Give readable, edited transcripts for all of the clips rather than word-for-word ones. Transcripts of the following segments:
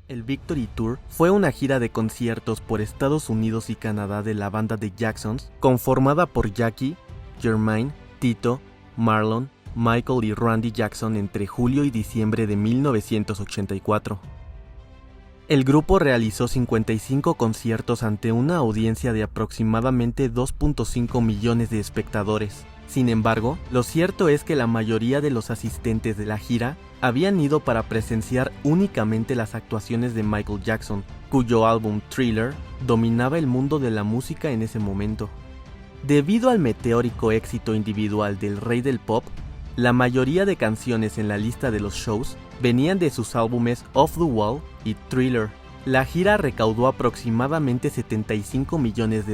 El Victory Tour fue una gira de conciertos por Estados Unidos y Canadá de la banda The Jacksons, conformada por Jackie, Jermaine, Tito, Marlon, Michael y Randy Jackson entre julio y diciembre de 1984. El grupo realizó 55 conciertos ante una audiencia de aproximadamente 2.5 millones de espectadores. Sin embargo, lo cierto es que la mayoría de los asistentes de la gira habían ido para presenciar únicamente las actuaciones de Michael Jackson, cuyo álbum Thriller dominaba el mundo de la música en ese momento. Debido al meteórico éxito individual del rey del pop, la mayoría de canciones en la lista de los shows venían de sus álbumes Off the Wall y Thriller. La gira recaudó aproximadamente $75 millones,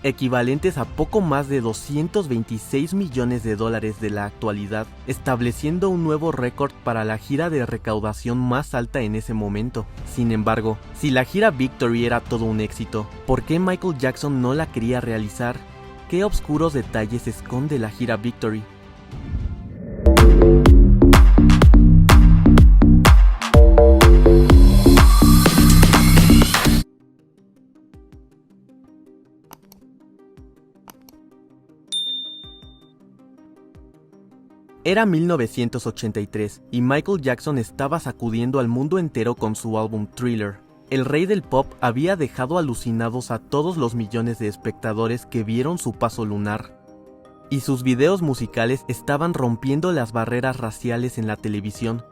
equivalentes a poco más de $226 millones de la actualidad, estableciendo un nuevo récord para la gira de recaudación más alta en ese momento. Sin embargo, si la gira Victory era todo un éxito, ¿por qué Michael Jackson no la quería realizar? ¿Qué oscuros detalles esconde la gira Victory? Era 1983 y Michael Jackson estaba sacudiendo al mundo entero con su álbum Thriller. El rey del pop había dejado alucinados a todos los millones de espectadores que vieron su paso lunar. Y sus videos musicales estaban rompiendo las barreras raciales en la televisión.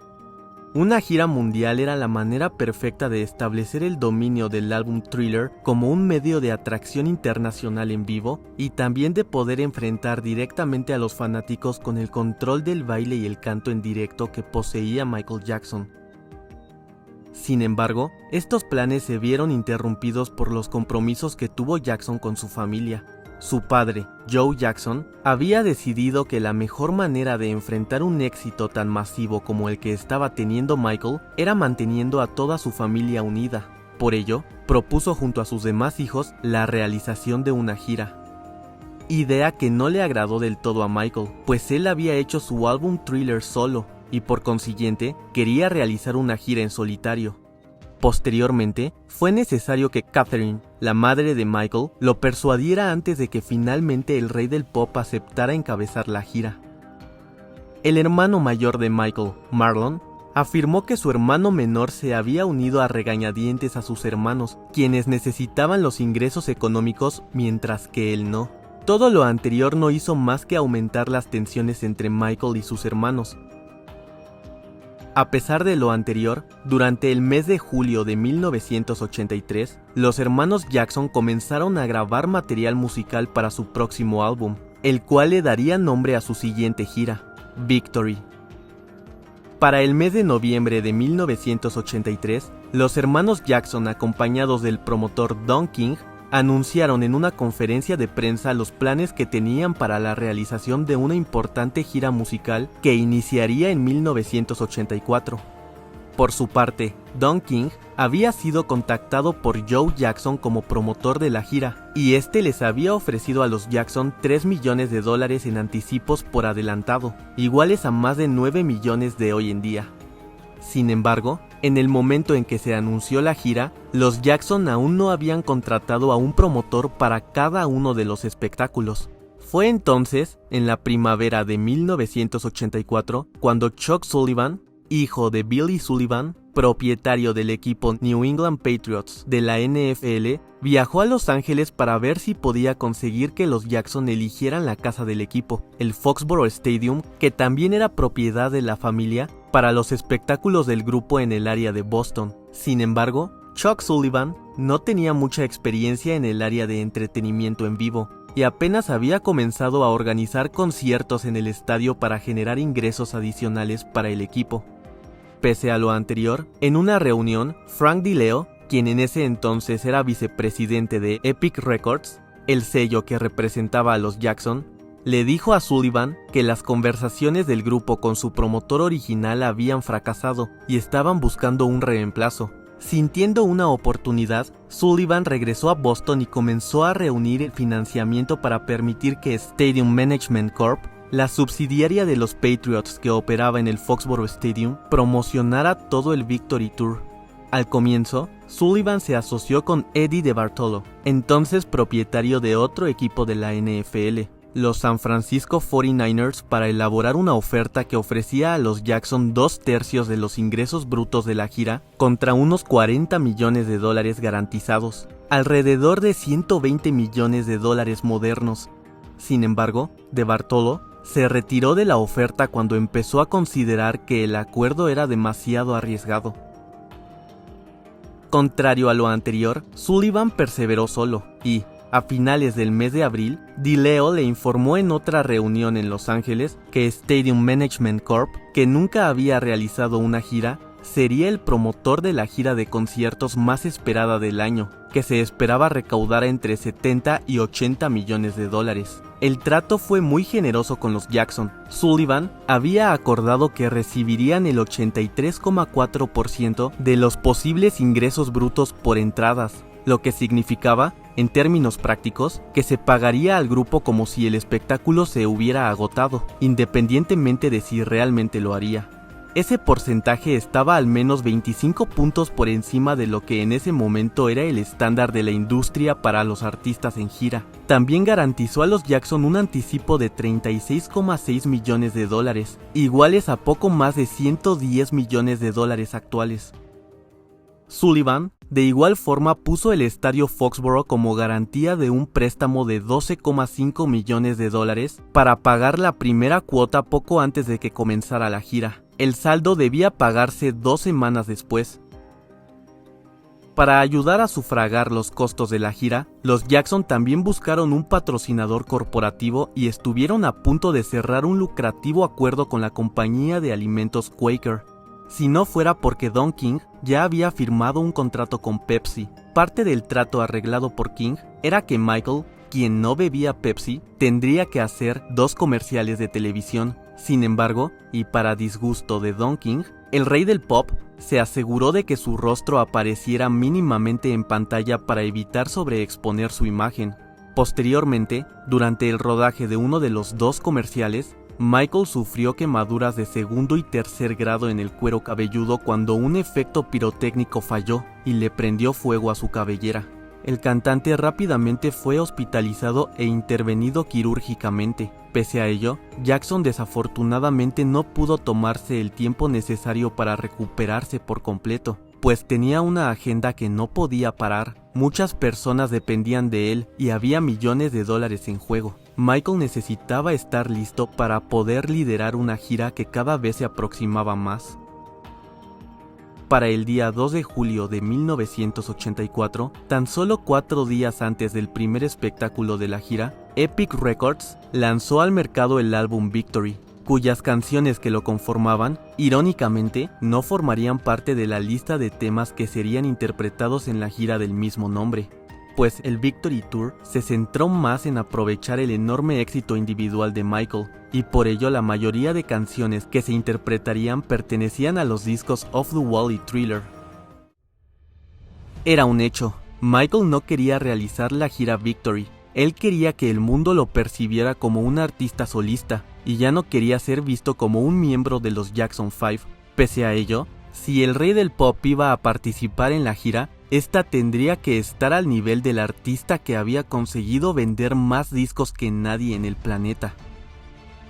Una gira mundial era la manera perfecta de establecer el dominio del álbum Thriller como un medio de atracción internacional en vivo y también de poder enfrentar directamente a los fanáticos con el control del baile y el canto en directo que poseía Michael Jackson. Sin embargo, estos planes se vieron interrumpidos por los compromisos que tuvo Jackson con su familia. Su padre, Joe Jackson, había decidido que la mejor manera de enfrentar un éxito tan masivo como el que estaba teniendo Michael era manteniendo a toda su familia unida. Por ello, propuso junto a sus demás hijos la realización de una gira. Idea que no le agradó del todo a Michael, pues él había hecho su álbum Thriller solo y por consiguiente quería realizar una gira en solitario. Posteriormente, fue necesario que Catherine, la madre de Michael, lo persuadiera antes de que finalmente el rey del pop aceptara encabezar la gira. El hermano mayor de Michael, Marlon, afirmó que su hermano menor se había unido a regañadientes a sus hermanos, quienes necesitaban los ingresos económicos mientras que él no. Todo lo anterior no hizo más que aumentar las tensiones entre Michael y sus hermanos. A pesar de lo anterior, durante el mes de julio de 1983, los hermanos Jackson comenzaron a grabar material musical para su próximo álbum, el cual le daría nombre a su siguiente gira, Victory. Para el mes de noviembre de 1983, los hermanos Jackson, acompañados del promotor Don King, anunciaron en una conferencia de prensa los planes que tenían para la realización de una importante gira musical que iniciaría en 1984. Por su parte, Don King había sido contactado por Joe Jackson como promotor de la gira, y este les había ofrecido a los Jackson $3 millones en anticipos por adelantado, iguales a más de 9 millones de hoy en día. Sin embargo, en el momento en que se anunció la gira, los Jackson aún no habían contratado a un promotor para cada uno de los espectáculos. Fue entonces, en la primavera de 1984, cuando Chuck Sullivan, hijo de Billy Sullivan, propietario del equipo New England Patriots de la NFL, viajó a Los Ángeles para ver si podía conseguir que los Jackson eligieran la casa del equipo, el Foxborough Stadium, que también era propiedad de la familia, para los espectáculos del grupo en el área de Boston. Sin embargo, Chuck Sullivan no tenía mucha experiencia en el área de entretenimiento en vivo y apenas había comenzado a organizar conciertos en el estadio para generar ingresos adicionales para el equipo. Pese a lo anterior, en una reunión, Frank DiLeo, quien en ese entonces era vicepresidente de Epic Records, el sello que representaba a los Jackson, le dijo a Sullivan que las conversaciones del grupo con su promotor original habían fracasado y estaban buscando un reemplazo. Sintiendo una oportunidad, Sullivan regresó a Boston y comenzó a reunir el financiamiento para permitir que Stadium Management Corp., la subsidiaria de los Patriots que operaba en el Foxborough Stadium, promocionara todo el Victory Tour. Al comienzo, Sullivan se asoció con Eddie DeBartolo, entonces propietario de otro equipo de la NFL, los San Francisco 49ers, para elaborar una oferta que ofrecía a los Jackson 2/3 de los ingresos brutos de la gira contra unos $40 millones garantizados, alrededor de $120 millones modernos. Sin embargo, DeBartolo se retiró de la oferta cuando empezó a considerar que el acuerdo era demasiado arriesgado. Contrario a lo anterior, Sullivan perseveró solo y, a finales del mes de abril, DiLeo le informó en otra reunión en Los Ángeles que Stadium Management Corp., que nunca había realizado una gira, sería el promotor de la gira de conciertos más esperada del año, que se esperaba recaudar entre $70 y $80 millones. El trato fue muy generoso con los Jackson. Sullivan había acordado que recibirían el 83,4% de los posibles ingresos brutos por entradas, lo que significaba, en términos prácticos, que se pagaría al grupo como si el espectáculo se hubiera agotado, independientemente de si realmente lo haría. Ese porcentaje estaba al menos 25 puntos por encima de lo que en ese momento era el estándar de la industria para los artistas en gira. También garantizó a los Jackson un anticipo de $36,6 millones, iguales a poco más de $110 millones actuales. Sullivan, de igual forma, puso el estadio Foxborough como garantía de un préstamo de $12,5 millones para pagar la primera cuota poco antes de que comenzara la gira. El saldo debía pagarse 2 semanas después. Para ayudar a sufragar los costos de la gira, los Jackson también buscaron un patrocinador corporativo y estuvieron a punto de cerrar un lucrativo acuerdo con la compañía de alimentos Quaker. Si no fuera porque Don King ya había firmado un contrato con Pepsi. Parte del trato arreglado por King era que Michael, quien no bebía Pepsi, tendría que hacer 2 comerciales de televisión. Sin embargo, y para disgusto de Don King, el rey del pop se aseguró de que su rostro apareciera mínimamente en pantalla para evitar sobreexponer su imagen. Posteriormente, durante el rodaje de uno de los 2 comerciales, Michael sufrió quemaduras de segundo y tercer grado en el cuero cabelludo cuando un efecto pirotécnico falló y le prendió fuego a su cabellera. El cantante rápidamente fue hospitalizado e intervenido quirúrgicamente. Pese a ello, Jackson desafortunadamente no pudo tomarse el tiempo necesario para recuperarse por completo, pues tenía una agenda que no podía parar. Muchas personas dependían de él y había millones de dólares en juego. Michael necesitaba estar listo para poder liderar una gira que cada vez se aproximaba más. Para el día 2 de julio de 1984, tan solo 4 días antes del primer espectáculo de la gira, Epic Records lanzó al mercado el álbum Victory, cuyas canciones que lo conformaban, irónicamente, no formarían parte de la lista de temas que serían interpretados en la gira del mismo nombre, pues el Victory Tour se centró más en aprovechar el enorme éxito individual de Michael, y por ello la mayoría de canciones que se interpretarían pertenecían a los discos Off the Wall y Thriller. Era un hecho, Michael no quería realizar la gira Victory, él quería que el mundo lo percibiera como un artista solista, y ya no quería ser visto como un miembro de los Jackson 5. Pese a ello, si el rey del pop iba a participar en la gira, esta tendría que estar al nivel del artista que había conseguido vender más discos que nadie en el planeta.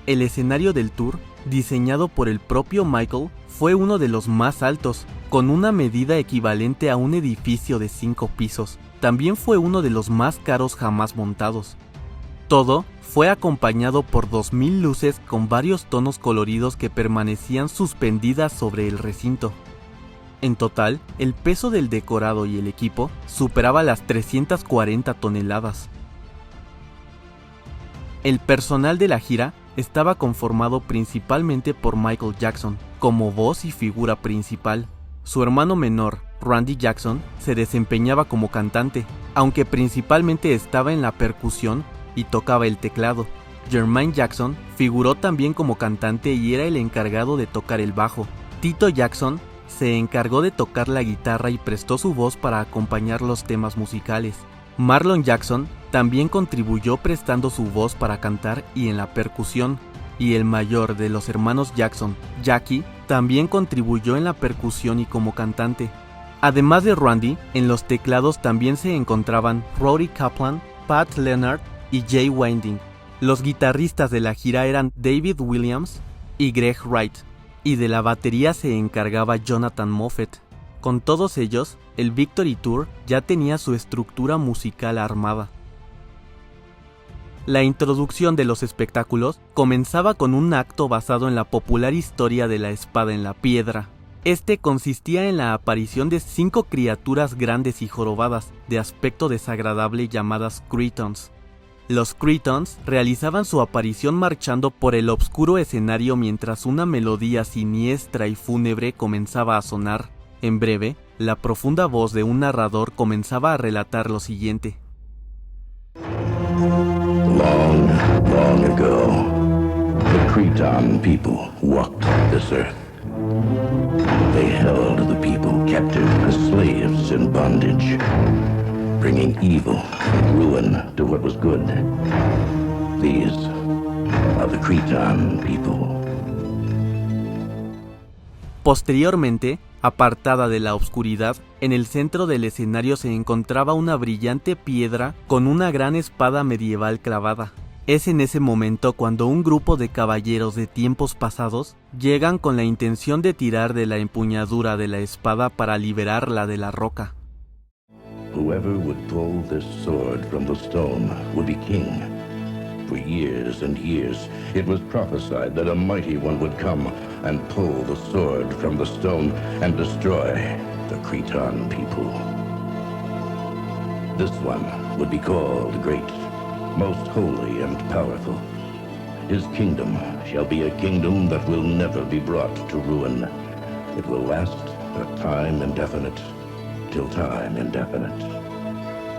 El escenario del tour, diseñado por el propio Michael, fue uno de los más altos, con una medida equivalente a un edificio de 5 pisos. También fue uno de los más caros jamás montados. Todo fue acompañado por 2000 luces con varios tonos coloridos que permanecían suspendidas sobre el recinto. En total, el peso del decorado y el equipo superaba las 340 toneladas. El personal de la gira estaba conformado principalmente por Michael Jackson, como voz y figura principal. Su hermano menor, Randy Jackson, se desempeñaba como cantante, aunque principalmente estaba en la percusión y tocaba el teclado. Jermaine Jackson figuró también como cantante y era el encargado de tocar el bajo. Tito Jackson se encargó de tocar la guitarra y prestó su voz para acompañar los temas musicales. Marlon Jackson también contribuyó prestando su voz para cantar y en la percusión, y el mayor de los hermanos Jackson, Jackie, también contribuyó en la percusión y como cantante. Además de Randy, en los teclados también se encontraban Roddy Kaplan, Pat Leonard y Jay Winding. Los guitarristas de la gira eran David Williams y Greg Wright, y de la batería se encargaba Jonathan Moffett. Con todos ellos, el Victory Tour ya tenía su estructura musical armada. La introducción de los espectáculos comenzaba con un acto basado en la popular historia de la espada en la piedra. Este consistía en la aparición de 5 criaturas grandes y jorobadas, de aspecto desagradable llamadas Cretons. Los Cretons realizaban su aparición marchando por el oscuro escenario mientras una melodía siniestra y fúnebre comenzaba a sonar. En breve, la profunda voz de un narrador comenzaba a relatar lo siguiente. Long, long ago, the Cretan people walked this earth. They held the people captive as slaves in bondage, bringing evil and ruin to what was good. These are the Cretan people. Posteriormente, apartada de la oscuridad, en el centro del escenario se encontraba una brillante piedra con una gran espada medieval clavada. Es en ese momento cuando un grupo de caballeros de tiempos pasados llegan con la intención de tirar de la empuñadura de la espada para liberarla de la roca. Whoever would pull this sword from the stone would be king. For years and years, it was prophesied that a mighty one would come and pull the sword from the stone and destroy the Cretan people. This one would be called Great, most holy and powerful. His kingdom shall be a kingdom that will never be brought to ruin. It will last a time indefinite, till time indefinite.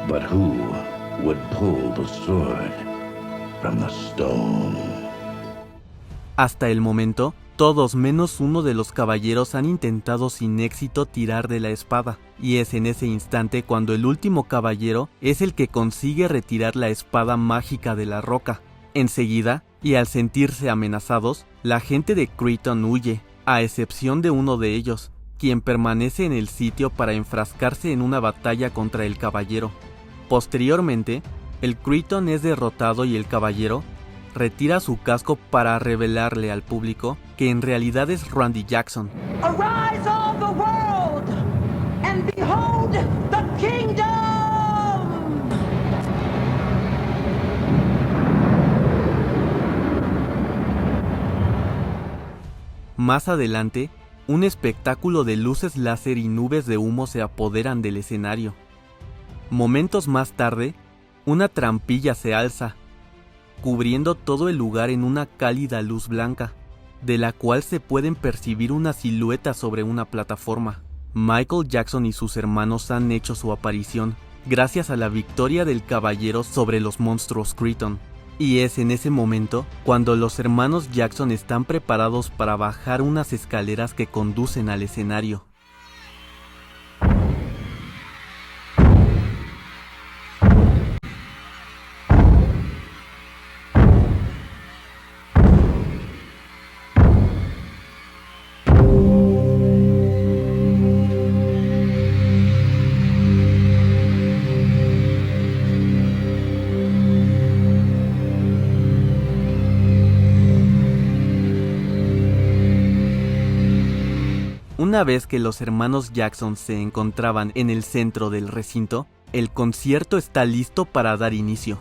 But who would pull the sword from the stone? Hasta el momento, todos menos uno de los caballeros han intentado sin éxito tirar de la espada, y es en ese instante cuando el último caballero es el que consigue retirar la espada mágica de la roca. Enseguida, y al sentirse amenazados, la gente de Cretan huye, a excepción de uno de ellos, quien permanece en el sitio para enfrascarse en una batalla contra el caballero. Posteriormente, el Cretan es derrotado y el caballero retira su casco para revelarle al público que en realidad es Randy Jackson. Arise all the world and behold the kingdom! Más adelante, un espectáculo de luces láser y nubes de humo se apoderan del escenario. Momentos más tarde, una trampilla se alza, cubriendo todo el lugar en una cálida luz blanca, de la cual se pueden percibir una silueta sobre una plataforma. Michael Jackson y sus hermanos han hecho su aparición, gracias a la victoria del caballero sobre los monstruos Cretan. Y es en ese momento cuando los hermanos Jackson están preparados para bajar unas escaleras que conducen al escenario. Una vez que los hermanos Jackson se encontraban en el centro del recinto, el concierto está listo para dar inicio.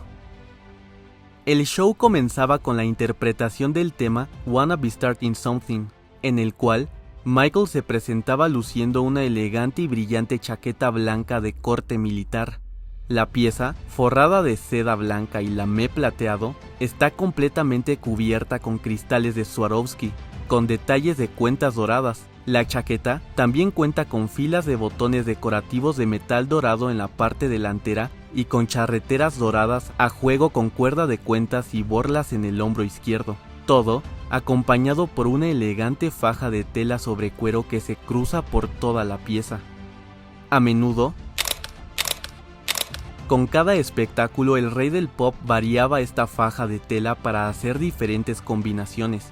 El show comenzaba con la interpretación del tema Wanna Be Starting Something, en el cual Michael se presentaba luciendo una elegante y brillante chaqueta blanca de corte militar. La pieza, forrada de seda blanca y lamé plateado, está completamente cubierta con cristales de Swarovski, con detalles de cuentas doradas. La chaqueta también cuenta con filas de botones decorativos de metal dorado en la parte delantera y con charreteras doradas a juego con cuerda de cuentas y borlas en el hombro izquierdo. Todo acompañado por una elegante faja de tela sobre cuero que se cruza por toda la pieza. A menudo, con cada espectáculo el rey del pop variaba esta faja de tela para hacer diferentes combinaciones.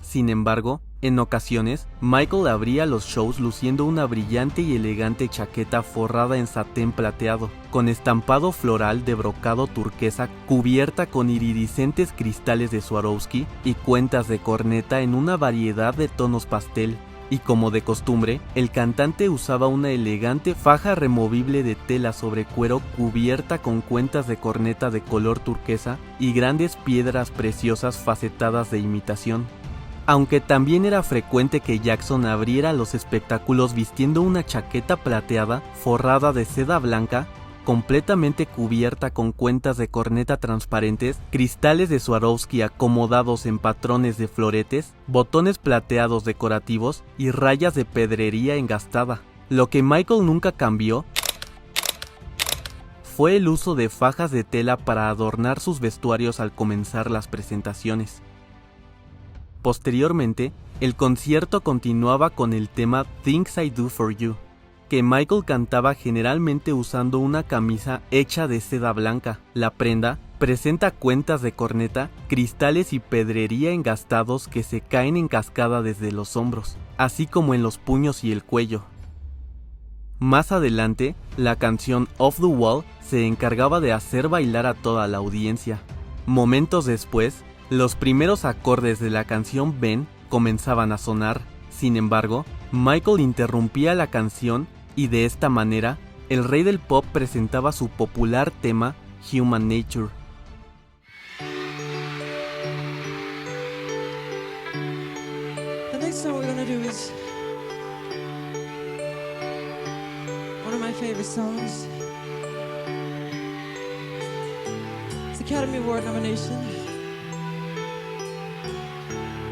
Sin embargo, En ocasiones, Michael abría los shows luciendo una brillante y elegante chaqueta forrada en satén plateado, con estampado floral de brocado turquesa cubierta con iridiscentes cristales de Swarovski y cuentas de corneta en una variedad de tonos pastel. Y como de costumbre, el cantante usaba una elegante faja removible de tela sobre cuero cubierta con cuentas de corneta de color turquesa y grandes piedras preciosas facetadas de imitación. Aunque también era frecuente que Jackson abriera los espectáculos vistiendo una chaqueta plateada forrada de seda blanca, completamente cubierta con cuentas de corneta transparentes, cristales de Swarovski acomodados en patrones de floretes, botones plateados decorativos y rayas de pedrería engastada. Lo que Michael nunca cambió fue el uso de fajas de tela para adornar sus vestuarios al comenzar las presentaciones. Posteriormente, el concierto continuaba con el tema Things I Do For You, que Michael cantaba generalmente usando una camisa hecha de seda blanca. La prenda presenta cuentas de corneta, cristales y pedrería engastados que se caen en cascada desde los hombros, así como en los puños y el cuello. Más adelante, la canción Off the Wall se encargaba de hacer bailar a toda la audiencia. Momentos después, los primeros acordes de la canción Ben comenzaban a sonar. Sin embargo, Michael interrumpía la canción y de esta manera, el rey del pop presentaba su popular tema Human Nature. The next song we're gonna do is one of my favorite songs. It's Academy Award nomination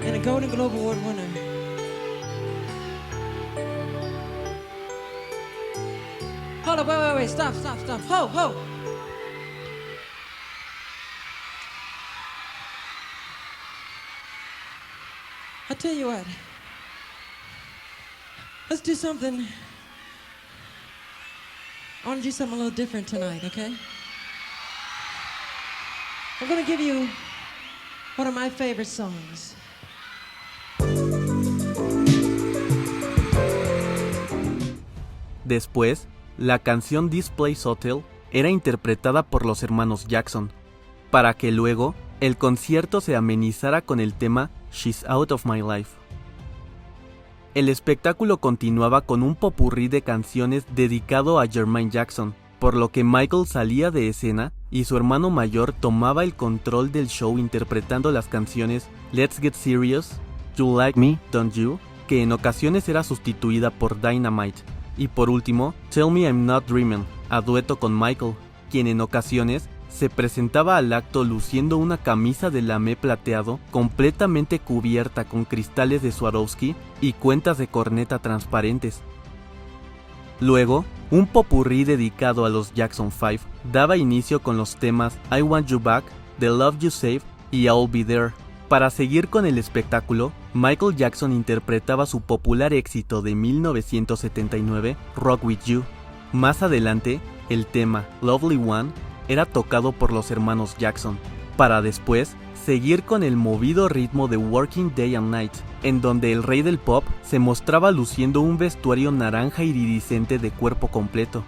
and a Golden Globe Award winner. Hold up, wait, stop. Ho! I tell you what, let's do something. I want to do something a little different tonight, okay? I'm gonna give you one of my favorite songs. Después, la canción This Place Hotel era interpretada por los hermanos Jackson, para que luego el concierto se amenizara con el tema She's Out of My Life. El espectáculo continuaba con un popurrí de canciones dedicado a Jermaine Jackson, por lo que Michael salía de escena y su hermano mayor tomaba el control del show interpretando las canciones Let's Get Serious, You Like Me, Don't You, que en ocasiones era sustituida por Dynamite, y por último, Tell Me I'm Not Dreaming, a dueto con Michael, quien en ocasiones se presentaba al acto luciendo una camisa de lamé plateado completamente cubierta con cristales de Swarovski y cuentas de corneta transparentes. Luego, un popurrí dedicado a los Jackson 5 daba inicio con los temas I Want You Back, The Love You Save y I'll Be There. Para seguir con el espectáculo, Michael Jackson interpretaba su popular éxito de 1979, Rock With You. Más adelante, el tema Lovely One era tocado por los hermanos Jackson, para después seguir con el movido ritmo de Working Day and Night, en donde el rey del pop se mostraba luciendo un vestuario naranja iridiscente de cuerpo completo.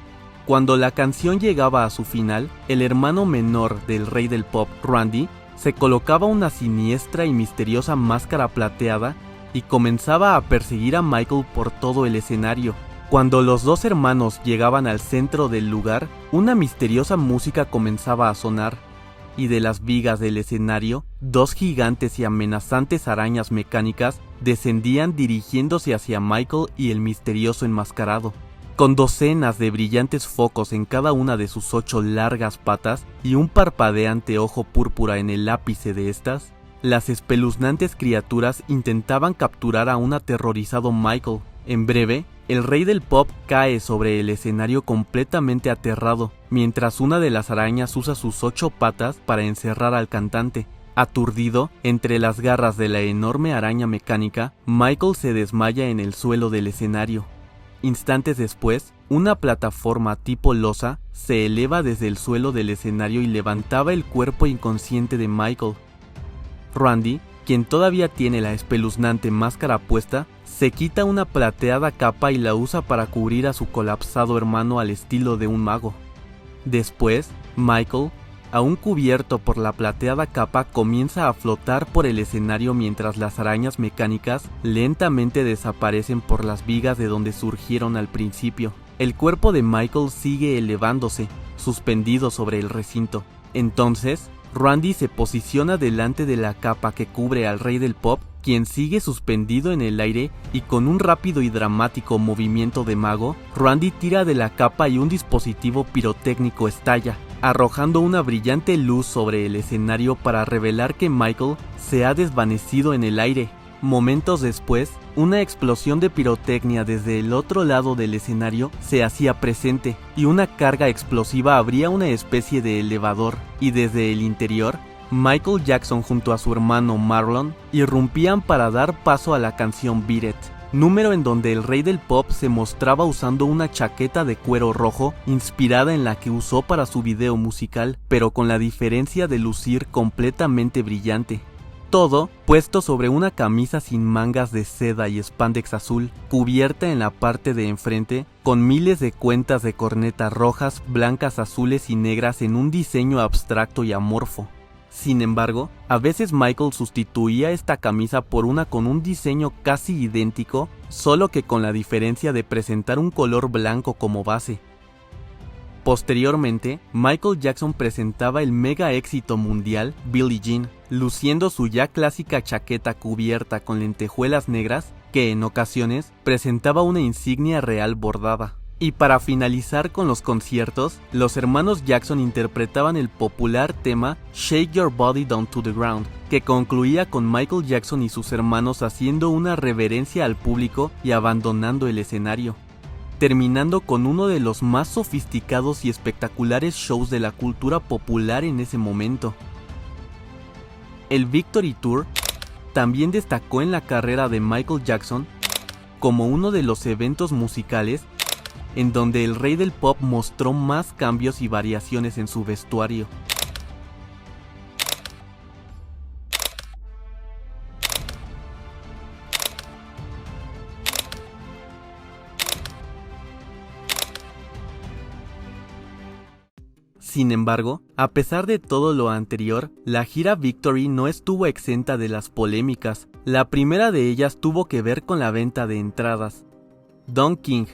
Cuando la canción llegaba a su final, el hermano menor del rey del pop, Randy, se colocaba una siniestra y misteriosa máscara plateada y comenzaba a perseguir a Michael por todo el escenario. Cuando los dos hermanos llegaban al centro del lugar, una misteriosa música comenzaba a sonar, y de las vigas del escenario, dos gigantes y amenazantes arañas mecánicas descendían dirigiéndose hacia Michael y el misterioso enmascarado. Con docenas de brillantes focos en cada una de sus 8 largas patas y un parpadeante ojo púrpura en el ápice de estas, las espeluznantes criaturas intentaban capturar a un aterrorizado Michael. En breve, el rey del pop cae sobre el escenario completamente aterrado, mientras una de las arañas usa sus 8 patas para encerrar al cantante. Aturdido, entre las garras de la enorme araña mecánica, Michael se desmaya en el suelo del escenario. Instantes después, una plataforma tipo losa se eleva desde el suelo del escenario y levantaba el cuerpo inconsciente de Michael. Randy, quien todavía tiene la espeluznante máscara puesta, se quita una plateada capa y la usa para cubrir a su colapsado hermano al estilo de un mago. Después, Michael, aún cubierto por la plateada capa, comienza a flotar por el escenario mientras las arañas mecánicas lentamente desaparecen por las vigas de donde surgieron al principio. El cuerpo de Michael sigue elevándose, suspendido sobre el recinto. Entonces, Randy se posiciona delante de la capa que cubre al rey del pop, quien sigue suspendido en el aire, y con un rápido y dramático movimiento de mago, Randy tira de la capa y un dispositivo pirotécnico estalla, arrojando una brillante luz sobre el escenario para revelar que Michael se ha desvanecido en el aire. Momentos después, una explosión de pirotecnia desde el otro lado del escenario se hacía presente, y una carga explosiva abría una especie de elevador, y desde el interior, Michael Jackson junto a su hermano Marlon irrumpían para dar paso a la canción Beat It, número en donde el rey del pop se mostraba usando una chaqueta de cuero rojo inspirada en la que usó para su video musical, pero con la diferencia de lucir completamente brillante. Todo puesto sobre una camisa sin mangas de seda y spandex azul, cubierta en la parte de enfrente, con miles de cuentas de corneta rojas, blancas, azules y negras en un diseño abstracto y amorfo. Sin embargo, a veces Michael sustituía esta camisa por una con un diseño casi idéntico, solo que con la diferencia de presentar un color blanco como base. Posteriormente, Michael Jackson presentaba el mega éxito mundial Billie Jean, luciendo su ya clásica chaqueta cubierta con lentejuelas negras, que en ocasiones presentaba una insignia real bordada. Y para finalizar con los conciertos, los hermanos Jackson interpretaban el popular tema Shake Your Body Down to the Ground, que concluía con Michael Jackson y sus hermanos haciendo una reverencia al público y abandonando el escenario, terminando con uno de los más sofisticados y espectaculares shows de la cultura popular en ese momento. El Victory Tour también destacó en la carrera de Michael Jackson como uno de los eventos musicales en donde el rey del pop mostró más cambios y variaciones en su vestuario. Sin embargo, a pesar de todo lo anterior, la gira Victory no estuvo exenta de las polémicas. La primera de ellas tuvo que ver con la venta de entradas. Don King,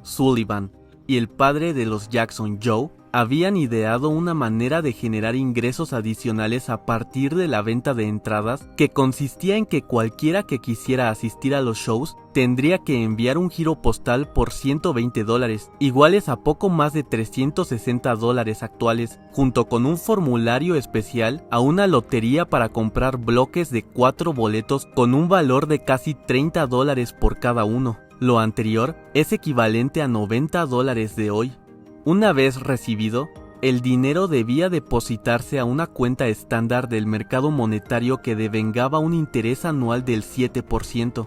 Sullivan y el padre de los Jackson, Joe, habían ideado una manera de generar ingresos adicionales a partir de la venta de entradas, que consistía en que cualquiera que quisiera asistir a los shows tendría que enviar un giro postal por $120, iguales a poco más de $360 actuales, junto con un formulario especial a una lotería para comprar bloques de 4 boletos con un valor de casi $30 por cada uno. Lo anterior es equivalente a $90 de hoy. Una vez recibido, el dinero debía depositarse a una cuenta estándar del mercado monetario que devengaba un interés anual del 7%.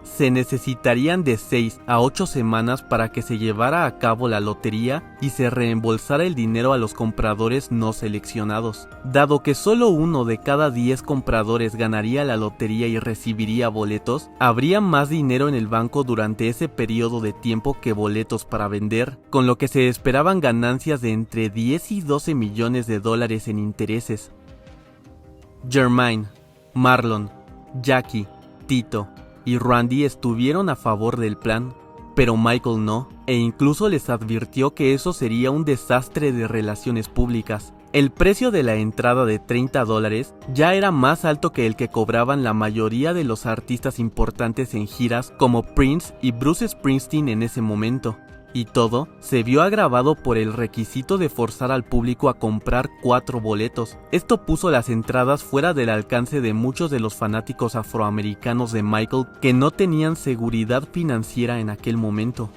Se necesitarían de 6 a 8 semanas para que se llevara a cabo la lotería y se reembolsara el dinero a los compradores no seleccionados. Dado que solo uno de cada 10 compradores ganaría la lotería y recibiría boletos, habría más dinero en el banco durante ese periodo de tiempo que boletos para vender, con lo que se esperaban ganancias de entre 10 y 12 millones de dólares en intereses. Jermaine, Marlon, Jackie, Tito y Randy estuvieron a favor del plan, pero Michael no, e incluso les advirtió que eso sería un desastre de relaciones públicas. El precio de la entrada de $30 ya era más alto que el que cobraban la mayoría de los artistas importantes en giras como Prince y Bruce Springsteen en ese momento. Y todo se vio agravado por el requisito de forzar al público a comprar 4 boletos. Esto puso las entradas fuera del alcance de muchos de los fanáticos afroamericanos de Michael que no tenían seguridad financiera en aquel momento.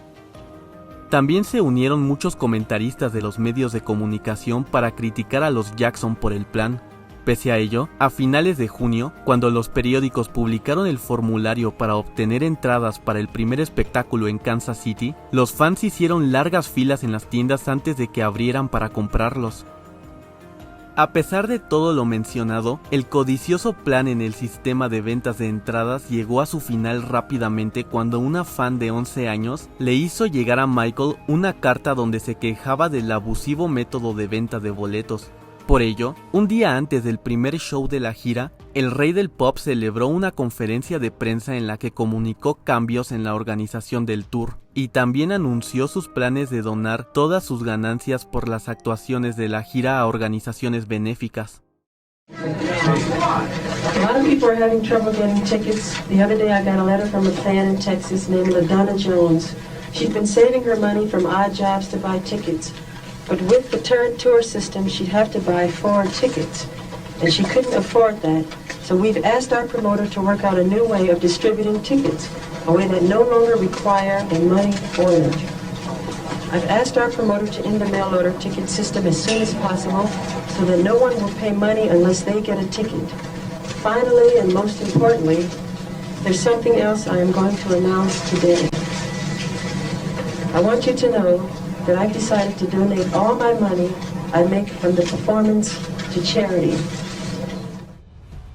También se unieron muchos comentaristas de los medios de comunicación para criticar a los Jackson por el plan. Pese a ello, a finales de junio, cuando los periódicos publicaron el formulario para obtener entradas para el primer espectáculo en Kansas City, los fans hicieron largas filas en las tiendas antes de que abrieran para comprarlos. A pesar de todo lo mencionado, el codicioso plan en el sistema de ventas de entradas llegó a su final rápidamente cuando una fan de 11 años le hizo llegar a Michael una carta donde se quejaba del abusivo método de venta de boletos. Por ello, un día antes del primer show de la gira, el rey del pop celebró una conferencia de prensa en la que comunicó cambios en la organización del tour y también anunció sus planes de donar todas sus ganancias por las actuaciones de la gira a organizaciones benéficas. A lot of people are having trouble getting tickets. The other day I got a letter from a fan in Texas named LaDonna Jones. She'd been saving her money from odd jobs to buy tickets. But with the current tour system, she'd have to buy 4 tickets. And she couldn't afford that. So we've asked our promoter to work out a new way of distributing tickets, a way that no longer require the money ordered. I've asked our promoter to end the mail order ticket system as soon as possible so that no one will pay money unless they get a ticket. Finally, and most importantly, there's something else I am going to announce today. I want you to know that I've decided to donate all my money I make from the performance to charity.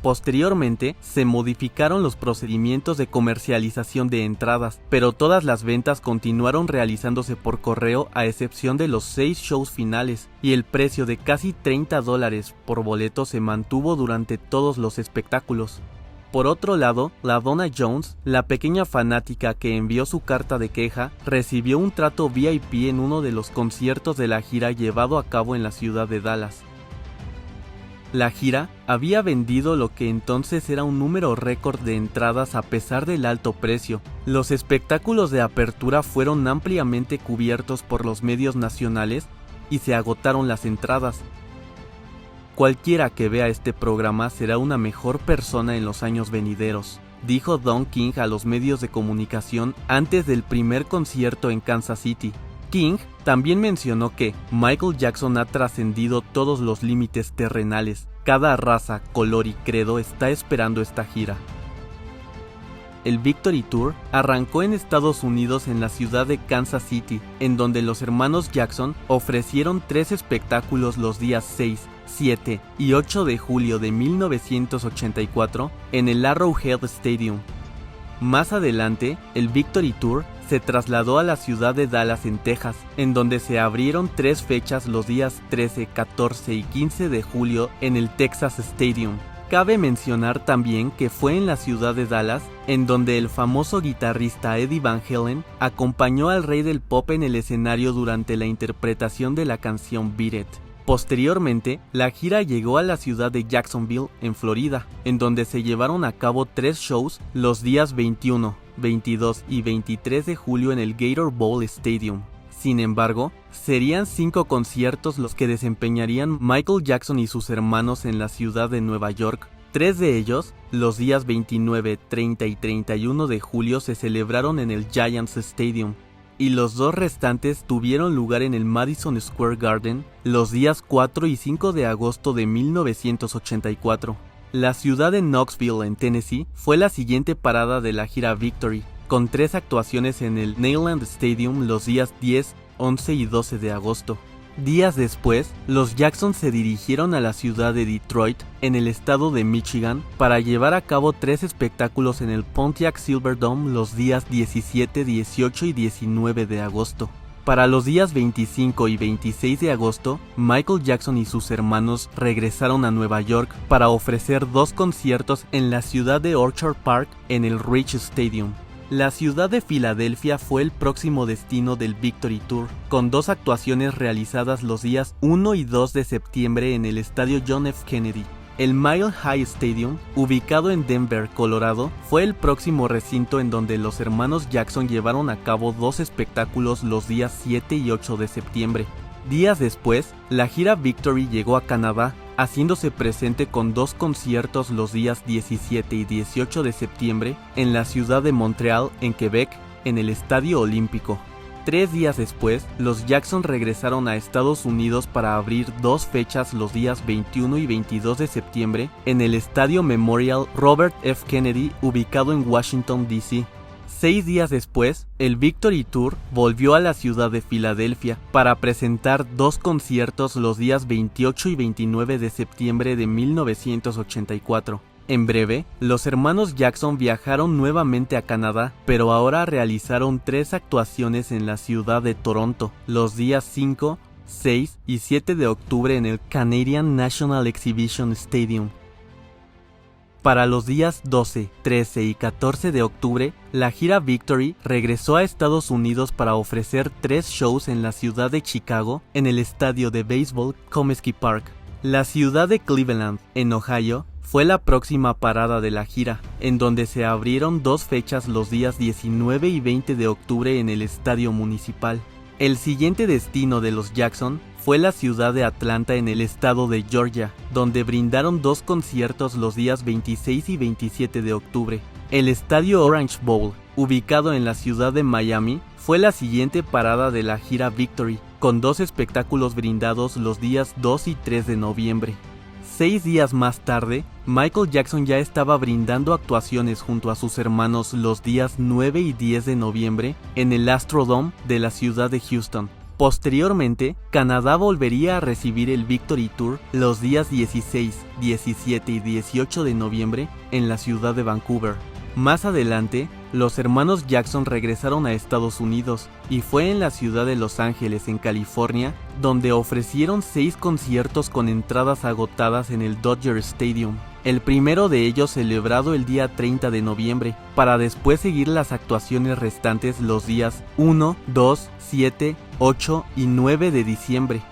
Posteriormente, se modificaron los procedimientos de comercialización de entradas, pero todas las ventas continuaron realizándose por correo a excepción de los 6 shows finales, y el precio de casi $30 por boleto se mantuvo durante todos los espectáculos. Por otro lado, LaDonna Jones, la pequeña fanática que envió su carta de queja, recibió un trato VIP en uno de los conciertos de la gira llevado a cabo en la ciudad de Dallas. La gira había vendido lo que entonces era un número récord de entradas a pesar del alto precio. Los espectáculos de apertura fueron ampliamente cubiertos por los medios nacionales y se agotaron las entradas. Cualquiera que vea este programa será una mejor persona en los años venideros, dijo Don King a los medios de comunicación antes del primer concierto en Kansas City. King también mencionó que Michael Jackson ha trascendido todos los límites terrenales. Cada raza, color y credo está esperando esta gira. El Victory Tour arrancó en Estados Unidos en la ciudad de Kansas City, en donde los hermanos Jackson ofrecieron 3 espectáculos los días 6, 7 y 8 de julio de 1984 en el Arrowhead Stadium. Más adelante, el Victory Tour se trasladó a la ciudad de Dallas en Texas, en donde se abrieron 3 fechas los días 13, 14 y 15 de julio en el Texas Stadium. Cabe mencionar también que fue en la ciudad de Dallas en donde el famoso guitarrista Eddie Van Halen acompañó al rey del pop en el escenario durante la interpretación de la canción Beat It. Posteriormente, la gira llegó a la ciudad de Jacksonville, en Florida, en donde se llevaron a cabo 3 shows los días 21, 22 y 23 de julio en el Gator Bowl Stadium. Sin embargo, serían 5 conciertos los que desempeñarían Michael Jackson y sus hermanos en la ciudad de Nueva York. 3 de ellos, los días 29, 30 y 31 de julio, se celebraron en el Giants Stadium, y los 2 restantes tuvieron lugar en el Madison Square Garden los días 4 y 5 de agosto de 1984. La ciudad de Knoxville, en Tennessee, fue la siguiente parada de la gira Victory, con 3 actuaciones en el Neyland Stadium los días 10, 11 y 12 de agosto. Días después, los Jackson se dirigieron a la ciudad de Detroit, en el estado de Michigan, para llevar a cabo 3 espectáculos en el Pontiac Silverdome los días 17, 18 y 19 de agosto. Para los días 25 y 26 de agosto, Michael Jackson y sus hermanos regresaron a Nueva York para ofrecer 2 conciertos en la ciudad de Orchard Park en el Rich Stadium. La ciudad de Filadelfia fue el próximo destino del Victory Tour, con 2 actuaciones realizadas los días 1 y 2 de septiembre en el estadio John F. Kennedy. El Mile High Stadium, ubicado en Denver, Colorado, fue el próximo recinto en donde los hermanos Jackson llevaron a cabo 2 espectáculos los días 7 y 8 de septiembre. Días después, la gira Victory llegó a Canadá, haciéndose presente con 2 conciertos los días 17 y 18 de septiembre en la ciudad de Montreal, en Quebec, en el Estadio Olímpico. 3 días después, los Jackson regresaron a Estados Unidos para abrir 2 fechas los días 21 y 22 de septiembre en el Estadio Memorial Robert F. Kennedy, ubicado en Washington, D.C. 6 días después, el Victory Tour volvió a la ciudad de Filadelfia para presentar 2 conciertos los días 28 y 29 de septiembre de 1984. En breve, los hermanos Jackson viajaron nuevamente a Canadá, pero ahora realizaron 3 actuaciones en la ciudad de Toronto, los días 5, 6 y 7 de octubre en el Canadian National Exhibition Stadium. Para los días 12, 13 y 14 de octubre, la gira Victory regresó a Estados Unidos para ofrecer 3 shows en la ciudad de Chicago en el estadio de béisbol Comiskey Park. La ciudad de Cleveland, en Ohio, fue la próxima parada de la gira, en donde se abrieron 2 fechas los días 19 y 20 de octubre en el estadio municipal. El siguiente destino de los Jackson fue la ciudad de Atlanta en el estado de Georgia, donde brindaron 2 conciertos los días 26 y 27 de octubre. El estadio Orange Bowl, ubicado en la ciudad de Miami, fue la siguiente parada de la gira Victory, con 2 espectáculos brindados los días 2 y 3 de noviembre. 6 días más tarde, Michael Jackson ya estaba brindando actuaciones junto a sus hermanos los días 9 y 10 de noviembre en el Astrodome de la ciudad de Houston. Posteriormente, Canadá volvería a recibir el Victory Tour los días 16, 17 y 18 de noviembre en la ciudad de Vancouver. Más adelante, los hermanos Jackson regresaron a Estados Unidos y fue en la ciudad de Los Ángeles, en California, donde ofrecieron 6 conciertos con entradas agotadas en el Dodger Stadium. El primero de ellos celebrado el día 30 de noviembre, para después seguir las actuaciones restantes los días 1, 2, 7, 8 y 9 de diciembre.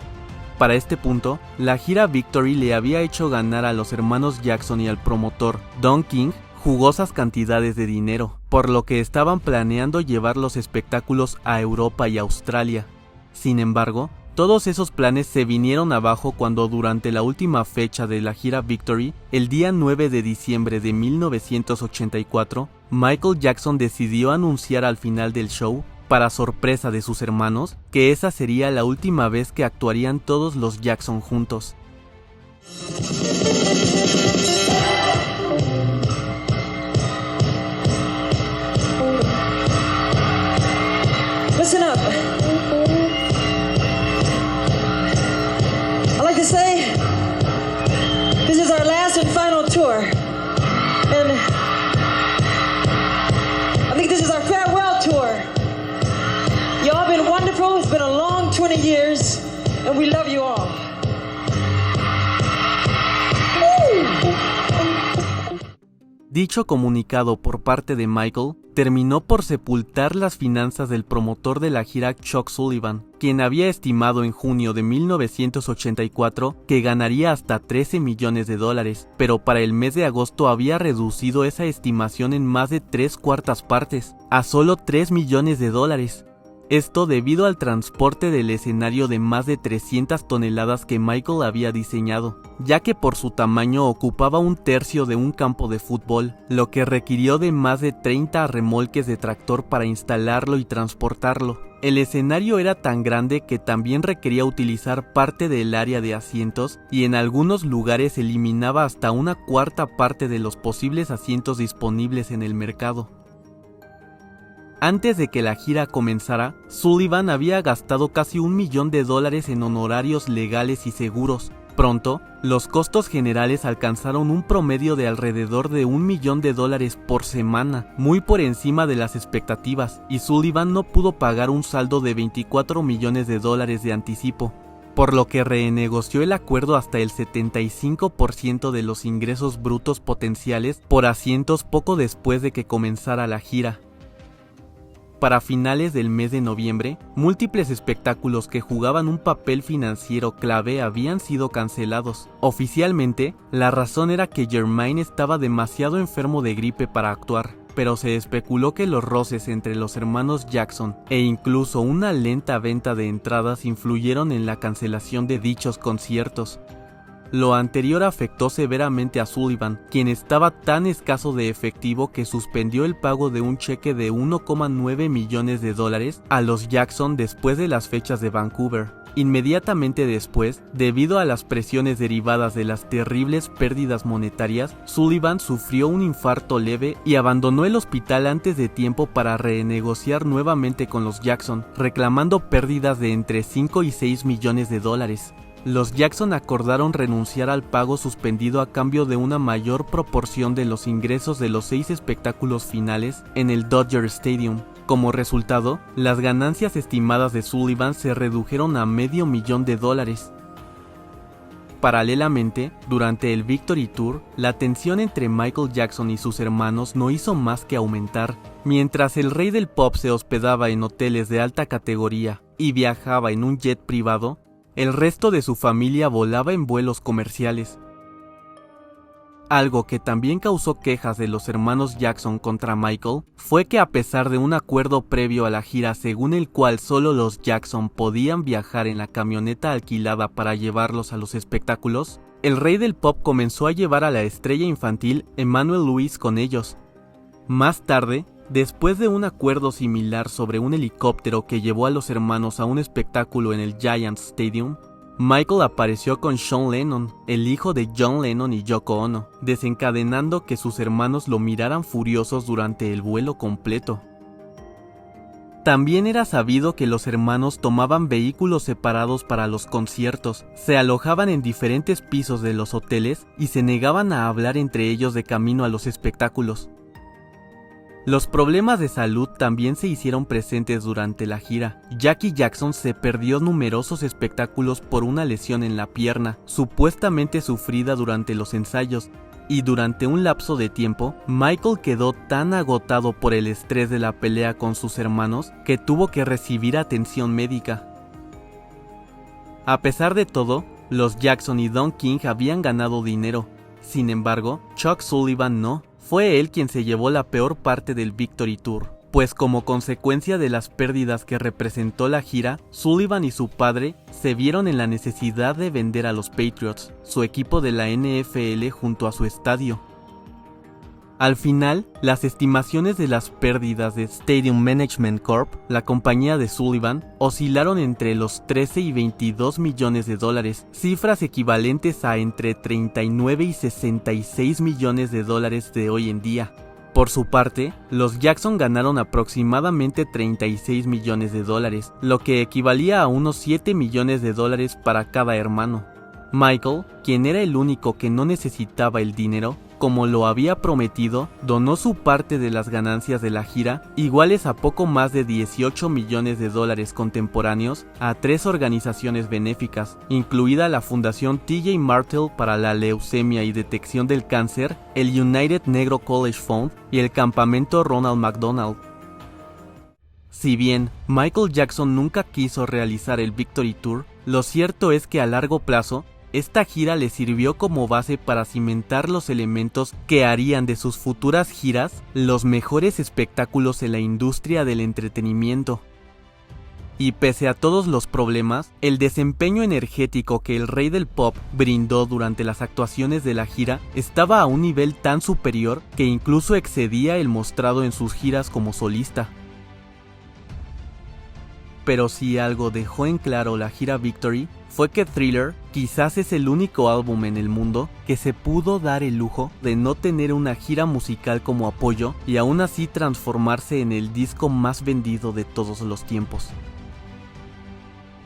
Para este punto, la gira Victory le había hecho ganar a los hermanos Jackson y al promotor Don King jugosas cantidades de dinero, por lo que estaban planeando llevar los espectáculos a Europa y Australia. Sin embargo, todos esos planes se vinieron abajo cuando durante la última fecha de la gira Victory, el día 9 de diciembre de 1984, Michael Jackson decidió anunciar al final del show, para sorpresa de sus hermanos, que esa sería la última vez que actuarían todos los Jackson juntos. Listen up. I'd like to say this is our last and final tour. And I think this is our farewell tour. Y'all been wonderful. It's been a long 20 years, and we love you all. Dicho comunicado por parte de Michael terminó por sepultar las finanzas del promotor de la gira, Chuck Sullivan, quien había estimado en junio de 1984 que ganaría hasta $13 millones, pero para el mes de agosto había reducido esa estimación en más de 3/4 partes, a solo $3 millones. Esto debido al transporte del escenario de más de 300 toneladas que Michael había diseñado, ya que por su tamaño ocupaba 1/3 de un campo de fútbol, lo que requirió de más de 30 remolques de tractor para instalarlo y transportarlo. El escenario era tan grande que también requería utilizar parte del área de asientos y en algunos lugares eliminaba hasta 1/4 parte de los posibles asientos disponibles en el mercado. Antes de que la gira comenzara, Sullivan había gastado casi $1 millón en honorarios legales y seguros. Pronto, los costos generales alcanzaron un promedio de alrededor de $1 millón por semana, muy por encima de las expectativas, y Sullivan no pudo pagar un saldo de $24 millones de anticipo, por lo que renegoció el acuerdo hasta el 75% de los ingresos brutos potenciales por asientos poco después de que comenzara la gira. Para finales del mes de noviembre, múltiples espectáculos que jugaban un papel financiero clave habían sido cancelados. Oficialmente, la razón era que Jermaine estaba demasiado enfermo de gripe para actuar, pero se especuló que los roces entre los hermanos Jackson e incluso una lenta venta de entradas influyeron en la cancelación de dichos conciertos. Lo anterior afectó severamente a Sullivan, quien estaba tan escaso de efectivo que suspendió el pago de un cheque de $1,9 millones a los Jackson después de las fechas de Vancouver, Inmediatamente después, debido a las presiones derivadas de las terribles pérdidas monetarias, Sullivan sufrió un infarto leve y abandonó el hospital antes de tiempo para renegociar nuevamente con los Jackson, reclamando pérdidas de entre 5 y 6 millones de dólares. Los Jackson acordaron renunciar al pago suspendido a cambio de una mayor proporción de los ingresos de los 6 espectáculos finales en el Dodger Stadium. Como resultado, las ganancias estimadas de Sullivan se redujeron a $500,000. Paralelamente, durante el Victory Tour, la tensión entre Michael Jackson y sus hermanos no hizo más que aumentar. Mientras el rey del pop se hospedaba en hoteles de alta categoría y viajaba en un jet privado, el resto de su familia volaba en vuelos comerciales. Algo que también causó quejas de los hermanos Jackson contra Michael fue que, a pesar de un acuerdo previo a la gira según el cual solo los Jackson podían viajar en la camioneta alquilada para llevarlos a los espectáculos, el rey del pop comenzó a llevar a la estrella infantil Emmanuel Lewis con ellos. Más tarde, después de un acuerdo similar sobre un helicóptero que llevó a los hermanos a un espectáculo en el Giants Stadium, Michael apareció con Sean Lennon, el hijo de John Lennon y Yoko Ono, desencadenando que sus hermanos lo miraran furiosos durante el vuelo completo. También era sabido que los hermanos tomaban vehículos separados para los conciertos, se alojaban en diferentes pisos de los hoteles y se negaban a hablar entre ellos de camino a los espectáculos. Los problemas de salud también se hicieron presentes durante la gira. Jackie Jackson se perdió numerosos espectáculos por una lesión en la pierna, supuestamente sufrida durante los ensayos, y durante un lapso de tiempo, Michael quedó tan agotado por el estrés de la pelea con sus hermanos que tuvo que recibir atención médica. A pesar de todo, los Jackson y Don King habían ganado dinero. Sin embargo, Chuck Sullivan no. Fue él quien se llevó la peor parte del Victory Tour, pues como consecuencia de las pérdidas que representó la gira, Sullivan y su padre se vieron en la necesidad de vender a los Patriots, su equipo de la NFL, junto a su estadio. Al final, las estimaciones de las pérdidas de Stadium Management Corp, la compañía de Sullivan, oscilaron entre los 13 y 22 millones de dólares, cifras equivalentes a entre 39 y 66 millones de dólares de hoy en día. Por su parte, los Jackson ganaron aproximadamente 36 millones de dólares, lo que equivalía a unos 7 millones de dólares para cada hermano. Michael, quien era el único que no necesitaba el dinero, como lo había prometido, donó su parte de las ganancias de la gira, iguales a poco más de 18 millones de dólares contemporáneos, a 3 organizaciones benéficas, incluida la Fundación T.J. Martell para la leucemia y detección del cáncer, el United Negro College Fund y el campamento Ronald McDonald. Si bien Michael Jackson nunca quiso realizar el Victory Tour, lo cierto es que a largo plazo, esta gira le sirvió como base para cimentar los elementos que harían de sus futuras giras los mejores espectáculos en la industria del entretenimiento. Y pese a todos los problemas, el desempeño energético que el rey del pop brindó durante las actuaciones de la gira estaba a un nivel tan superior que incluso excedía el mostrado en sus giras como solista. Pero si algo dejó en claro la gira Victory, fue que Thriller quizás es el único álbum en el mundo que se pudo dar el lujo de no tener una gira musical como apoyo y aún así transformarse en el disco más vendido de todos los tiempos.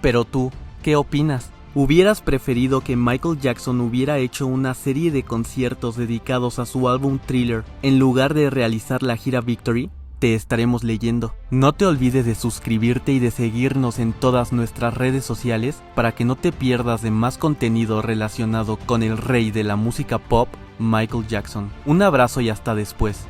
Pero tú, ¿qué opinas? ¿Hubieras preferido que Michael Jackson hubiera hecho una serie de conciertos dedicados a su álbum Thriller en lugar de realizar la gira Victory? Te estaremos leyendo. No te olvides de suscribirte y de seguirnos en todas nuestras redes sociales para que no te pierdas de más contenido relacionado con el rey de la música pop, Michael Jackson. Un abrazo y hasta después.